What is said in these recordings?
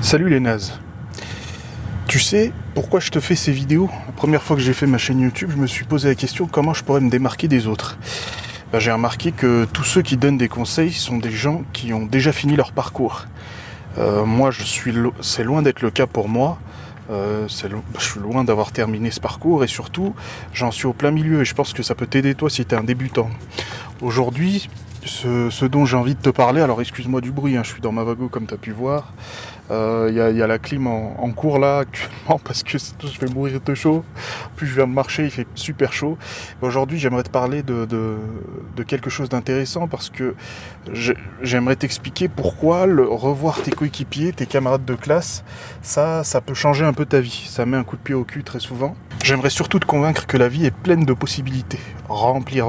Salut les nazes. Tu sais pourquoi je te fais ces vidéos? La première fois que j'ai fait ma chaîne YouTube, je me suis posé la question comment je pourrais me démarquer des autres. J'ai remarqué que tous ceux qui donnent des conseils sont des gens qui ont déjà fini leur parcours. Moi, c'est loin d'être le cas pour moi. Je suis loin d'avoir terminé ce parcours et surtout, j'en suis au plein milieu et je pense que ça peut t'aider toi si t'es un débutant. Aujourd'hui, ce dont j'ai envie de te parler, alors excuse-moi du bruit, je suis dans ma wago comme tu as pu voir. Il y a la clim en cours là actuellement parce que je vais mourir de chaud. Puis je viens de marcher, il fait super chaud. Aujourd'hui, j'aimerais te parler de quelque chose d'intéressant parce que j'aimerais t'expliquer pourquoi revoir tes coéquipiers, tes camarades de classe, ça peut changer un peu ta vie. Ça met un coup de pied au cul très souvent. J'aimerais surtout te convaincre que la vie est pleine de possibilités. Remplie.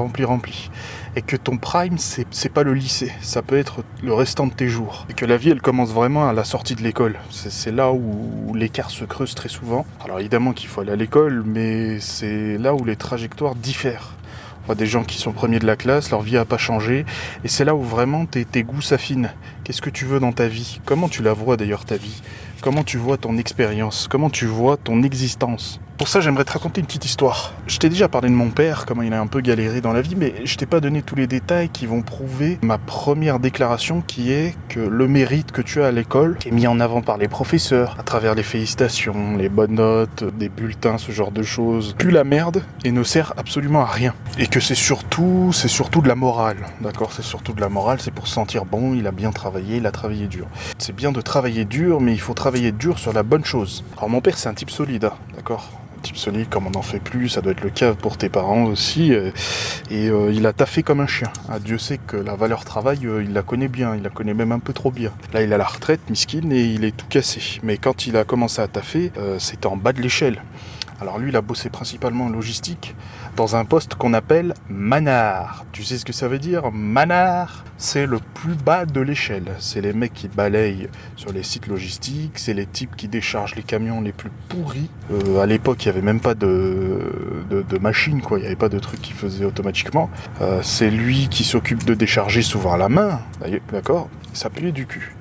Et que ton prime, c'est pas le lycée, ça peut être le restant de tes jours. Et que la vie, elle commence vraiment à la sortie de l'école. C'est là où l'écart se creuse très souvent. Alors évidemment qu'il faut aller à l'école, mais c'est là où les trajectoires diffèrent. On voit des gens qui sont premiers de la classe, leur vie n'a pas changé, et c'est là où vraiment tes goûts s'affinent. Qu'est-ce que tu veux dans ta vie? Comment tu la vois d'ailleurs ta vie? Comment tu vois ton expérience? Comment tu vois ton existence? Pour ça, j'aimerais te raconter une petite histoire. Je t'ai déjà parlé de mon père, comment il a un peu galéré dans la vie, mais je t'ai pas donné tous les détails qui vont prouver ma première déclaration qui est que le mérite que tu as à l'école est mis en avant par les professeurs, à travers les félicitations, les bonnes notes, des bulletins, ce genre de choses, pue la merde et ne sert absolument à rien. Et que c'est surtout de la morale, d'accord? C'est surtout de la morale, c'est pour se sentir bon, il a bien travaillé, il a travaillé dur. C'est bien de travailler dur, mais il faut travailler dur sur la bonne chose. Alors mon père, c'est un type solide, d'accord? Type solide, comme on n'en fait plus, ça doit être le cas pour tes parents aussi, il a taffé comme un chien. Dieu sait que la valeur travail, il la connaît bien, il la connaît même un peu trop bien. Là, il a la retraite, miskin, et il est tout cassé. Mais quand il a commencé à taffer, c'était en bas de l'échelle. Alors lui, il a bossé principalement en logistique, dans un poste qu'on appelle manard. Tu sais ce que ça veut dire? Manard, c'est le plus bas de l'échelle. C'est les mecs qui balayent sur les sites logistiques, c'est les types qui déchargent les camions les plus pourris. À l'époque, il n'y avait même pas de machine, quoi. Il n'y avait pas de truc qui faisait automatiquement. C'est lui qui s'occupe de décharger souvent à la main, d'accord? Ça puait du cul.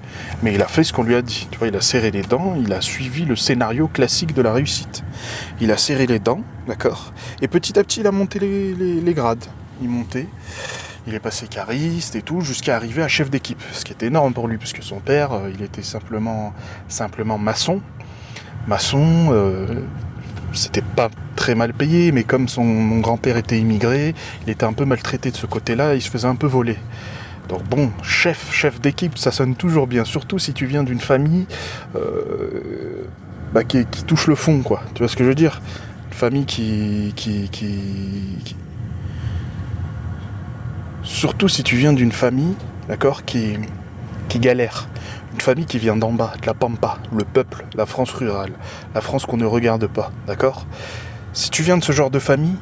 Mais il a fait ce qu'on lui a dit. Tu vois, il a serré les dents, il a suivi le scénario classique de la réussite. Il a serré les dents, d'accord? Et petit à petit, il a monté les grades. Il montait, il est passé cariste et tout, jusqu'à arriver à chef d'équipe. Ce qui est énorme pour lui, parce que son père, il était simplement maçon. C'était pas très mal payé, mais comme mon grand-père était immigré, il était un peu maltraité de ce côté-là, il se faisait un peu voler. Donc bon, chef d'équipe, ça sonne toujours bien, surtout si tu viens d'une famille qui touche le fond, quoi. Tu vois ce que je veux dire? Une famille surtout si tu viens d'une famille, d'accord, qui galère. Une famille qui vient d'en bas, de la pampa, le peuple, la France rurale, la France qu'on ne regarde pas, d'accord? Si tu viens de ce genre de famille,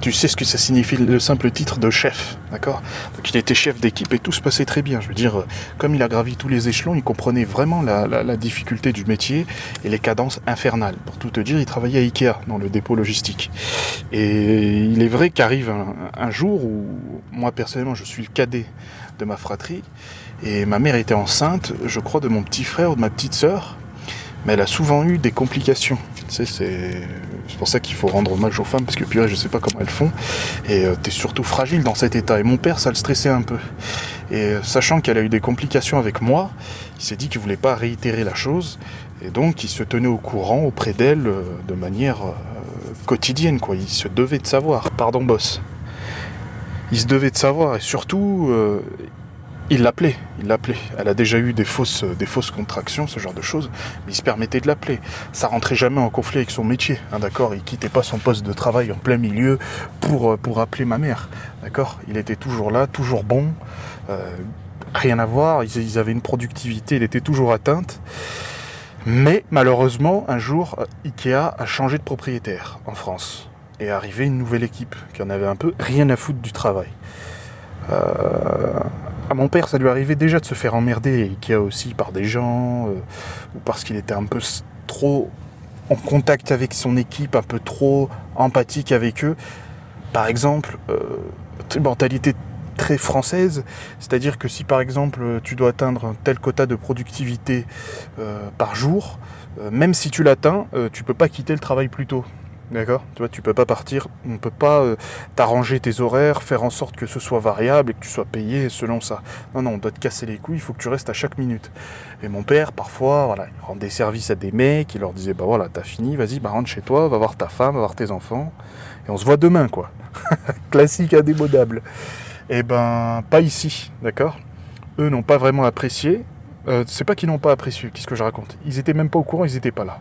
tu sais ce que ça signifie le simple titre de chef, d'accord? Donc il était chef d'équipe et tout se passait très bien. Je veux dire, comme il a gravi tous les échelons, il comprenait vraiment la difficulté du métier et les cadences infernales. Pour tout te dire, il travaillait à Ikea, dans le dépôt logistique. Et il est vrai qu'arrive un jour où, moi personnellement, je suis le cadet de ma fratrie, et ma mère était enceinte, je crois, de mon petit frère ou de ma petite sœur, mais elle a souvent eu des complications. Tu sais, c'est pour ça qu'il faut rendre hommage aux femmes, parce que purée, je sais pas comment elles font, et t'es surtout fragile dans cet état. Et mon père, ça le stressait un peu. Et sachant qu'elle a eu des complications avec moi, il s'est dit qu'il voulait pas réitérer la chose, et donc il se tenait au courant auprès d'elle de manière quotidienne, quoi. Il se devait de savoir. Pardon, boss. Il se devait de savoir, et surtout... Il l'appelait. Elle a déjà eu des fausses contractions, ce genre de choses, mais il se permettait de l'appeler. Ça rentrait jamais en conflit avec son métier, d'accord? Il quittait pas son poste de travail en plein milieu pour appeler ma mère, d'accord? Il était toujours là, toujours bon, rien à voir, ils avaient une productivité, elle était toujours atteinte. Mais malheureusement, un jour, Ikea a changé de propriétaire en France, et est arrivée une nouvelle équipe qui en avait un peu rien à foutre du travail. À mon père, ça lui arrivait déjà de se faire emmerder, et Ikea aussi, par des gens, ou parce qu'il était un peu trop en contact avec son équipe, un peu trop empathique avec eux. Par exemple, mentalité très française, c'est-à-dire que si par exemple tu dois atteindre un tel quota de productivité par jour, même si tu l'atteins, tu peux pas quitter le travail plus tôt. D'accord? Tu vois, tu peux pas partir, on peut pas t'arranger tes horaires, faire en sorte que ce soit variable et que tu sois payé selon ça. Non, non, on doit te casser les couilles, il faut que tu restes à chaque minute. Et mon père, parfois, voilà, il rend des services à des mecs, il leur disait, bah voilà, t'as fini, vas-y, bah rentre chez toi, va voir ta femme, va voir tes enfants, et on se voit demain, quoi. Classique indémodable. Et ben, pas ici, d'accord? Eux n'ont pas vraiment apprécié. C'est pas qu'ils n'ont pas apprécié, qu'est-ce que je raconte? Ils étaient même pas au courant, ils étaient pas là.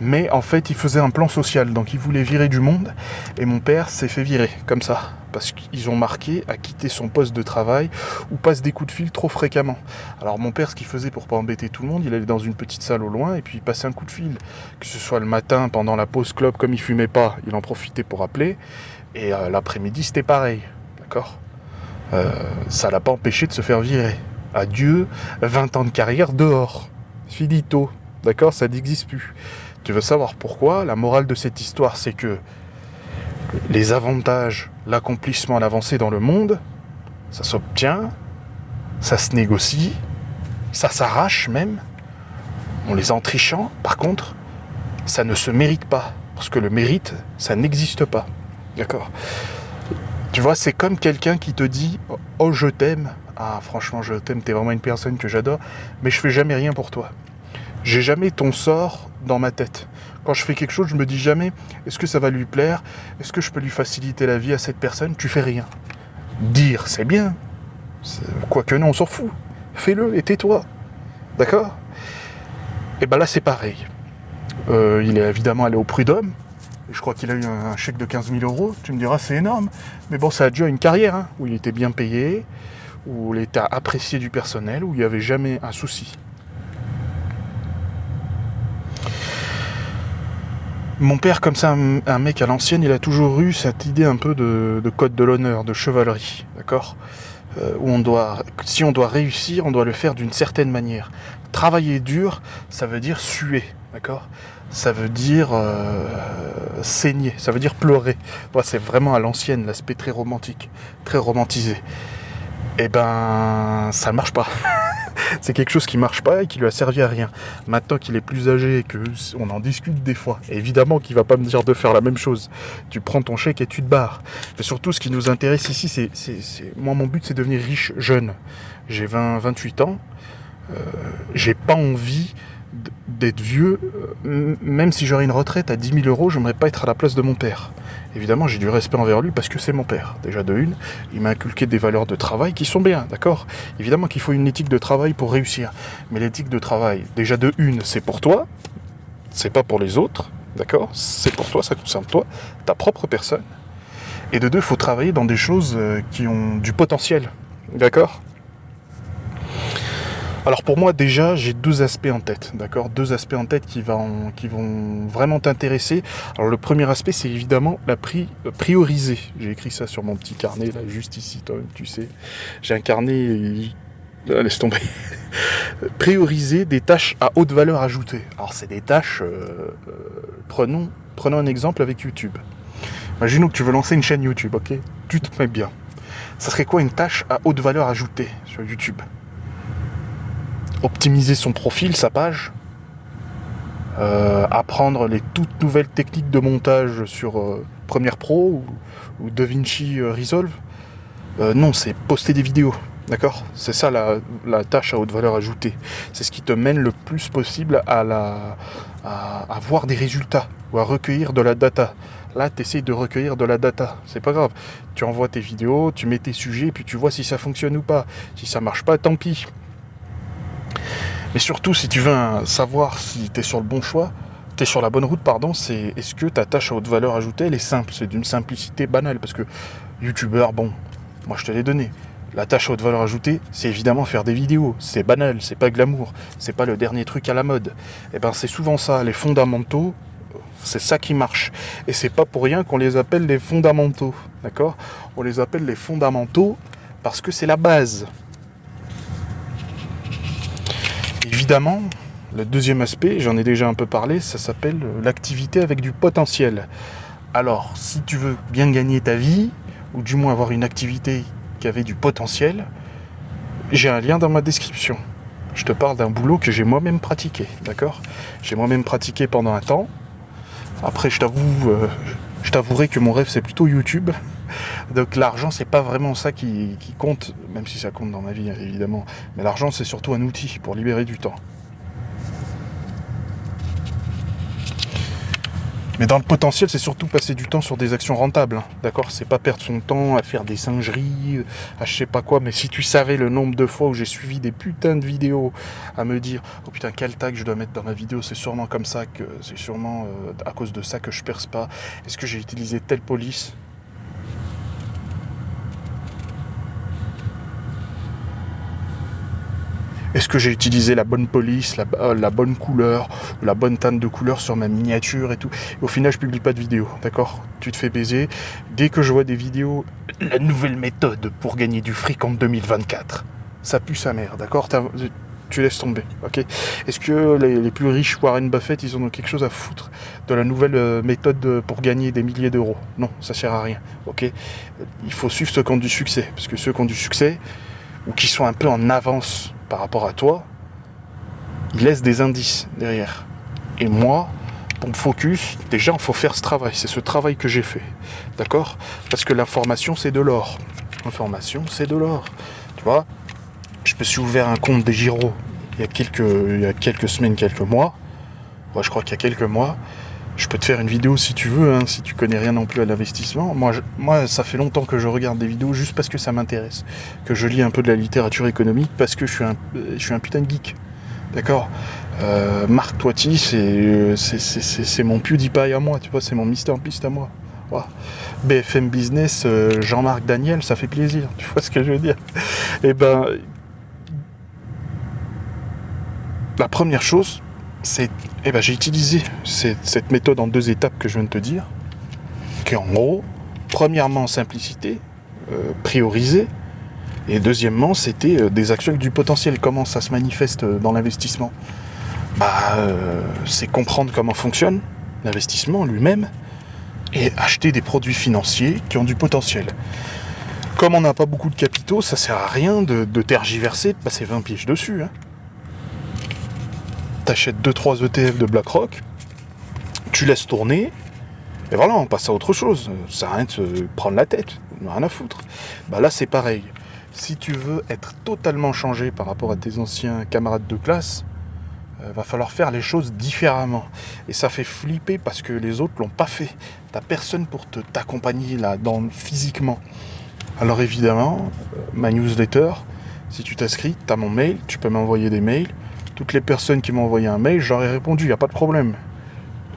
Mais en fait, ils faisaient un plan social, donc ils voulaient virer du monde, et mon père s'est fait virer, comme ça, parce qu'ils ont marqué à quitter son poste de travail ou passe des coups de fil trop fréquemment. Alors mon père, ce qu'il faisait pour pas embêter tout le monde, il allait dans une petite salle au loin et puis il passait un coup de fil. Que ce soit le matin, pendant la pause clope, comme il fumait pas, il en profitait pour appeler, et l'après-midi, c'était pareil, d'accord? Ça l'a pas empêché de se faire virer. Adieu, 20 ans de carrière dehors. Finito, d'accord? Ça n'existe plus. Tu veux savoir pourquoi? La morale de cette histoire, c'est que les avantages, l'accomplissement, l'avancée dans le monde, ça s'obtient, ça se négocie, ça s'arrache même, on les a en trichant. Par contre, ça ne se mérite pas, parce que le mérite, ça n'existe pas. D'accord? Tu vois, c'est comme quelqu'un qui te dit « Oh, je t'aime ». Ah, franchement, je t'aime, t'es vraiment une personne que j'adore, mais je fais jamais rien pour toi. J'ai jamais ton sort dans ma tête. Quand je fais quelque chose, je me dis jamais est-ce que ça va lui plaire? Est-ce que je peux lui faciliter la vie à cette personne? Tu fais rien. Dire, c'est bien. Quoique non, on s'en fout. Fais-le et tais-toi. D'accord? Et ben là, c'est pareil. Il est évidemment allé au prud'homme. Et je crois qu'il a eu un chèque de 15 000 euros. Tu me diras, c'est énorme. Mais bon, ça a dû à une carrière, hein, où il était bien payé, où il était apprécié du personnel, où il n'y avait jamais un souci. Mon père, comme ça, un mec à l'ancienne, il a toujours eu cette idée un peu de code de l'honneur, de chevalerie, d'accord? Où si on doit réussir, on doit le faire d'une certaine manière. Travailler dur, ça veut dire suer, d'accord? Ça veut dire saigner, ça veut dire pleurer. Ouais, c'est vraiment à l'ancienne, l'aspect très romantique, très romantisé. Eh ben, ça ne marche pas. C'est quelque chose qui marche pas et qui lui a servi à rien. Maintenant qu'il est plus âgé et qu'on en discute des fois, évidemment qu'il va pas me dire de faire la même chose. Tu prends ton chèque et tu te barres. Mais surtout, ce qui nous intéresse ici, moi, mon but, c'est de devenir riche jeune. J'ai 28 ans. J'ai pas envie d'être vieux. Même si j'aurais une retraite à 10 000 euros, j'aimerais pas être à la place de mon père. Évidemment, j'ai du respect envers lui parce que c'est mon père. Déjà de une, il m'a inculqué des valeurs de travail qui sont bien, d'accord? Évidemment qu'il faut une éthique de travail pour réussir. Mais l'éthique de travail, déjà de une, c'est pour toi, c'est pas pour les autres, d'accord? C'est pour toi, ça concerne toi, ta propre personne. Et de deux, il faut travailler dans des choses qui ont du potentiel, d'accord? Alors pour moi déjà j'ai deux aspects en tête, d'accord? Deux aspects en tête qui vont vraiment t'intéresser. Alors le premier aspect c'est évidemment la prioriser. J'ai écrit ça sur mon petit carnet là juste ici, toi tu sais. J'ai un carnet, laisse tomber. Prioriser des tâches à haute valeur ajoutée. Alors c'est des tâches, prenons un exemple avec YouTube. Imaginons que tu veux lancer une chaîne YouTube, ok? Tu te mets bien. Ça serait quoi une tâche à haute valeur ajoutée sur YouTube? Optimiser son profil, sa page, apprendre les toutes nouvelles techniques de montage sur Premiere Pro ou DaVinci Resolve. Non, c'est poster des vidéos, d'accord? C'est ça la tâche à haute valeur ajoutée. C'est ce qui te mène le plus possible à voir des résultats ou à recueillir de la data. Là, tu essayes de recueillir de la data, c'est pas grave. Tu envoies tes vidéos, tu mets tes sujets, puis tu vois si ça fonctionne ou pas. Si ça marche pas, tant pis. Mais surtout, si tu veux savoir si tu es sur le bon choix, tu es sur la bonne route, pardon, c'est est-ce que ta tâche à haute valeur ajoutée, elle est simple, c'est d'une simplicité banale, parce que youtubeur, bon, moi je te l'ai donné. La tâche à haute valeur ajoutée, c'est évidemment faire des vidéos, c'est banal, c'est pas glamour, c'est pas le dernier truc à la mode. Et ben c'est souvent ça, les fondamentaux, c'est ça qui marche. Et c'est pas pour rien qu'on les appelle les fondamentaux, d'accord? On les appelle les fondamentaux parce que c'est la base. Évidemment, le deuxième aspect, j'en ai déjà un peu parlé, ça s'appelle l'activité avec du potentiel. Alors, si tu veux bien gagner ta vie, ou du moins avoir une activité qui avait du potentiel, j'ai un lien dans ma description. Je te parle d'un boulot que j'ai moi-même pratiqué, d'accord ? J'ai moi-même pratiqué pendant un temps. Après, je t'avouerai que mon rêve, c'est plutôt YouTube. Donc l'argent, c'est pas vraiment ça qui compte, même si ça compte dans ma vie, évidemment. Mais l'argent, c'est surtout un outil pour libérer du temps. Mais dans le potentiel, c'est surtout passer du temps sur des actions rentables, hein, d'accord ? C'est pas perdre son temps à faire des singeries, à je sais pas quoi, mais si tu savais le nombre de fois où j'ai suivi des putains de vidéos à me dire « Oh putain, quel tag je dois mettre dans ma vidéo, c'est sûrement comme ça, que c'est sûrement à cause de ça que je perce pas. Est-ce que j'ai utilisé telle police ?» Est-ce que j'ai utilisé la bonne police, la bonne couleur, la bonne teinte de couleur sur ma miniature et tout. Et au final, je publie pas de vidéo, d'accord ? Tu te fais baiser. Dès que je vois des vidéos, la nouvelle méthode pour gagner du fric en 2024, ça pue sa mère, d'accord ? Tu laisses tomber, ok ? Est-ce que les plus riches, Warren Buffett, ils en ont quelque chose à foutre de la nouvelle méthode pour gagner des milliers d'euros ? Non, ça sert à rien, ok ? Il faut suivre ceux qui ont du succès, parce que ceux qui ont du succès, ou qui sont un peu en avance par rapport à toi, il laisse des indices derrière. Et moi, pour me focus, déjà, il faut faire ce travail. C'est ce travail que j'ai fait. D'accord ? Parce que l'information, c'est de l'or. L'information, c'est de l'or. Tu vois ? Je me suis ouvert un compte des Giro il y a quelques semaines, quelques mois. Ouais, je crois qu'il y a quelques mois. Je peux te faire une vidéo si tu veux, hein, si tu connais rien non plus à l'investissement. Moi, ça fait longtemps que je regarde des vidéos juste parce que ça m'intéresse. Que je lis un peu de la littérature économique parce que je suis un putain de geek. D'accord ? Marc Toiti, c'est mon PewDiePie à moi, tu vois, c'est mon MrBeast à moi. Wow. BFM Business, Jean-Marc Daniel, ça fait plaisir, tu vois ce que je veux dire ? Eh ben, la première chose, j'ai utilisé cette méthode en 2 étapes que je viens de te dire, qui est en gros, premièrement, simplicité, prioriser, et deuxièmement, c'était des actions avec du potentiel. Comment ça se manifeste dans l'investissement ? C'est comprendre comment fonctionne l'investissement lui-même et acheter des produits financiers qui ont du potentiel. Comme on n'a pas beaucoup de capitaux, ça sert à rien de tergiverser, de passer 20 piges dessus, hein. T'achètes 2-3 ETF de BlackRock, tu laisses tourner, et voilà, on passe à autre chose. Ça sert à rien de se prendre la tête, rien à foutre. Là, c'est pareil. Si tu veux être totalement changé par rapport à tes anciens camarades de classe, va falloir faire les choses différemment. Et ça fait flipper parce que les autres l'ont pas fait. T'as personne pour t'accompagner là, physiquement. Alors évidemment, ma newsletter, si tu t'inscris, t'as mon mail, tu peux m'envoyer des mails. Toutes les personnes qui m'ont envoyé un mail, j'aurais répondu, il n'y a pas de problème.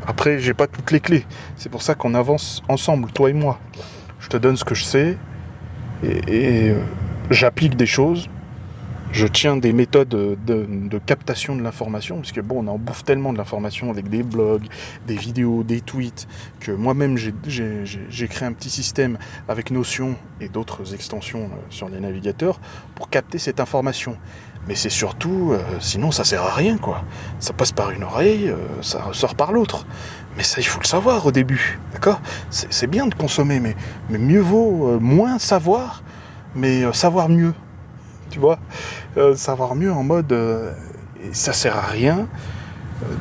Après, j'ai pas toutes les clés. C'est pour ça qu'on avance ensemble, toi et moi. Je te donne ce que je sais et j'applique des choses. Je tiens des méthodes de captation de l'information, parce que on en bouffe tellement de l'information avec des blogs, des vidéos, des tweets, que moi-même j'ai créé un petit système avec Notion et d'autres extensions sur les navigateurs pour capter cette information. Mais c'est surtout, sinon ça sert à rien, quoi. Ça passe par une oreille, ça ressort par l'autre. Mais ça, il faut le savoir au début, d'accord ? C'est bien de consommer, mais mieux vaut moins savoir, mais savoir mieux. Tu vois, savoir mieux en mode ça sert à rien.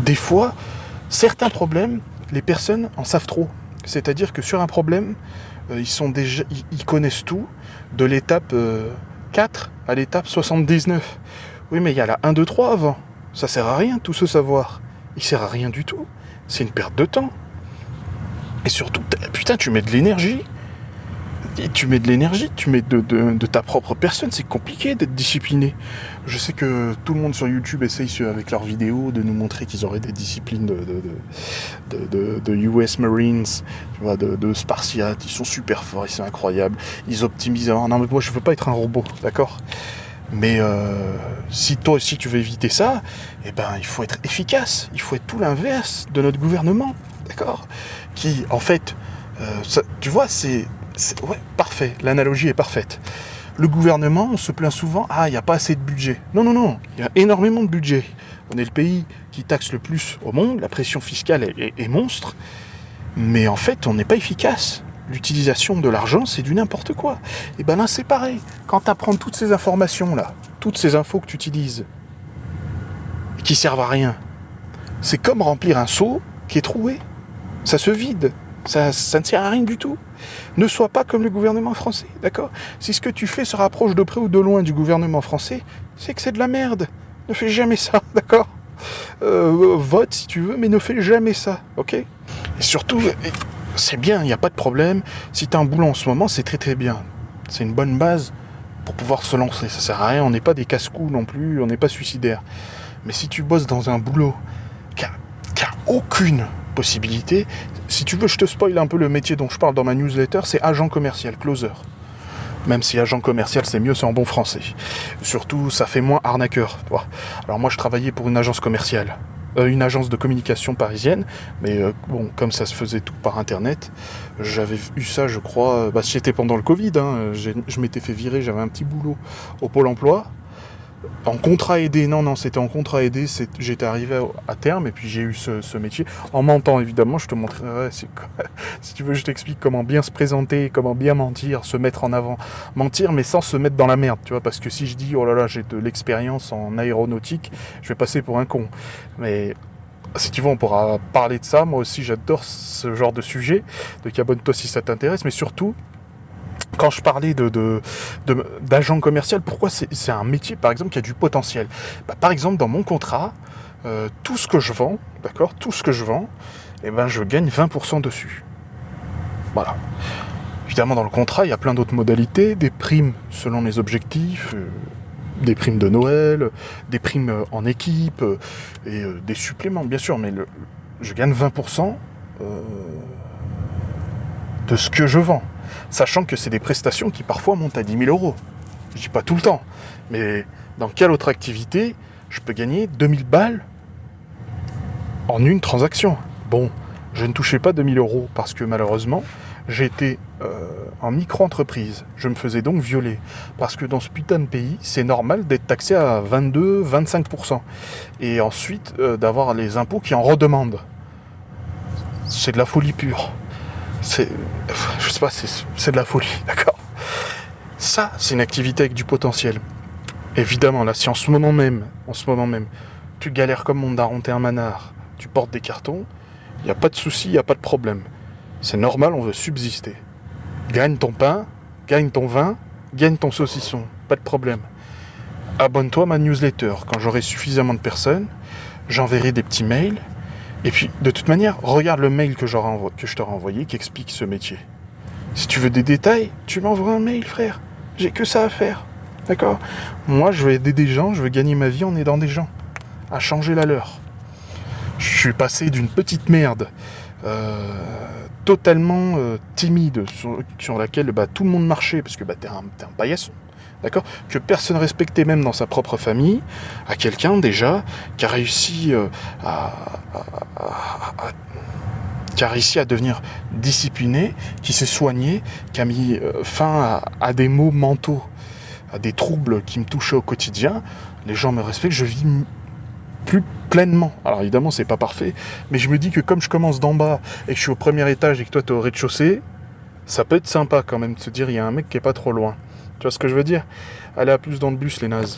Des fois, certains problèmes, les personnes en savent trop. C'est-à-dire que sur un problème, ils connaissent tout, de l'étape 4 à l'étape 79. Oui, mais il y a la 1, 2, 3 avant. Ça sert à rien, tout ce savoir. Il sert à rien du tout. C'est une perte de temps. Et surtout, putain, tu mets de l'énergie. Et tu mets de l'énergie, tu mets de ta propre personne, c'est compliqué d'être discipliné. Je sais que tout le monde sur YouTube essaye avec leurs vidéos de nous montrer qu'ils auraient des disciplines de US Marines, tu vois, de Spartiates, ils sont super forts, ils sont incroyables, ils optimisent. Alors, non mais moi je veux pas être un robot, d'accord ? Mais si toi aussi tu veux éviter ça, il faut être efficace, il faut être tout l'inverse de notre gouvernement, d'accord ? Qui en fait, tu vois, ouais, parfait, l'analogie est parfaite. Le gouvernement, on se plaint souvent, il n'y a pas assez de budget. Non, il y a énormément de budget. On est le pays qui taxe le plus au monde, la pression fiscale est monstre, mais en fait, on n'est pas efficace. l'utilisation de l'argent, c'est du n'importe quoi. Et ben là, c'est pareil. Quand tu apprends toutes ces informations-là, toutes ces infos que tu utilises, qui servent à rien, c'est comme remplir un seau qui est troué. Ça se vide. Ça ne sert à rien du tout. Ne sois pas comme le gouvernement français, d'accord ? Si ce que tu fais se rapproche de près ou de loin du gouvernement français, c'est que c'est de la merde. Ne fais jamais ça, d'accord ? Vote si tu veux, mais ne fais jamais ça, ok ? Et surtout, c'est bien, il n'y a pas de problème. Si tu as un boulot en ce moment, c'est très très bien. C'est une bonne base pour pouvoir se lancer. Ça sert à rien, on n'est pas des casse-cou non plus, on n'est pas suicidaire. Mais si tu bosses dans un boulot qui a aucune possibilité, si tu veux, je te spoil un peu le métier dont je parle dans ma newsletter, c'est agent commercial, closer. Même si agent commercial, c'est mieux, c'est en bon français. Surtout, ça fait moins arnaqueur. Alors moi, je travaillais pour une agence commerciale, une agence de communication parisienne, mais bon, comme ça se faisait tout par Internet, j'avais eu ça, je crois, c'était pendant le Covid, je m'étais fait virer, j'avais un petit boulot au Pôle emploi, en contrat aidé, non, c'était en contrat aidé, j'étais arrivé à terme et puis j'ai eu ce métier. En mentant, évidemment, je te montrerai, si tu veux, je t'explique comment bien se présenter, comment bien mentir, se mettre en avant. Mentir, mais sans se mettre dans la merde, tu vois, parce que si je dis, oh là là, j'ai de l'expérience en aéronautique, je vais passer pour un con. Mais si tu veux, on pourra parler de ça. Moi aussi, j'adore ce genre de sujet, donc abonne-toi si ça t'intéresse, mais surtout, quand je parlais d'agent commercial, pourquoi c'est un métier, par exemple, qui a du potentiel ? Par exemple, dans mon contrat, tout ce que je vends, d'accord, tout ce que je vends, je gagne 20% dessus. Voilà. Évidemment, dans le contrat, il y a plein d'autres modalités, des primes selon les objectifs, des primes de Noël, des primes en équipe, et des suppléments, bien sûr, mais je gagne 20% de ce que je vends. Sachant que c'est des prestations qui parfois montent à 10 000 euros. Je dis pas tout le temps, mais dans quelle autre activité je peux gagner 2000 balles en une transaction ? Bon, je ne touchais pas 2000 euros parce que malheureusement, j'étais en micro-entreprise. Je me faisais donc violer. Parce que dans ce putain de pays, c'est normal d'être taxé à 22-25%. Et ensuite, d'avoir les impôts qui en redemandent. C'est de la folie pure. Je sais pas, c'est de la folie, d'accord ? Ça, c'est une activité avec du potentiel. Évidemment, là, si en ce moment même, tu galères comme mon daron, t'es un manard, tu portes des cartons, il n'y a pas de souci, il n'y a pas de problème. C'est normal, on veut subsister. Gagne ton pain, gagne ton vin, gagne ton saucisson, pas de problème. Abonne-toi à ma newsletter. Quand j'aurai suffisamment de personnes, j'enverrai des petits mails. Et puis, de toute manière, regarde le mail que je t'aurai envoyé qui explique ce métier. Si tu veux des détails, tu m'envoies un mail, frère. J'ai que ça à faire. D'accord ? Moi, je veux aider des gens, je veux gagner ma vie en aidant des gens. À changer la leur. Je suis passé d'une petite merde totalement timide sur laquelle tout le monde marchait, parce que t'es un paillasson. D'accord ? Que personne respectait même dans sa propre famille, à quelqu'un déjà qui a réussi à devenir discipliné, qui s'est soigné, qui a mis fin à des maux mentaux, à des troubles qui me touchaient au quotidien. Les gens me respectent, je vis plus pleinement. Alors évidemment, c'est pas parfait, mais je me dis que comme je commence d'en bas et que je suis au premier étage et que toi t'es au rez-de-chaussée, ça peut être sympa quand même de se dire il y a un mec qui est pas trop loin. Tu vois ce que je veux dire ? Allez, à plus dans le bus, les nazes.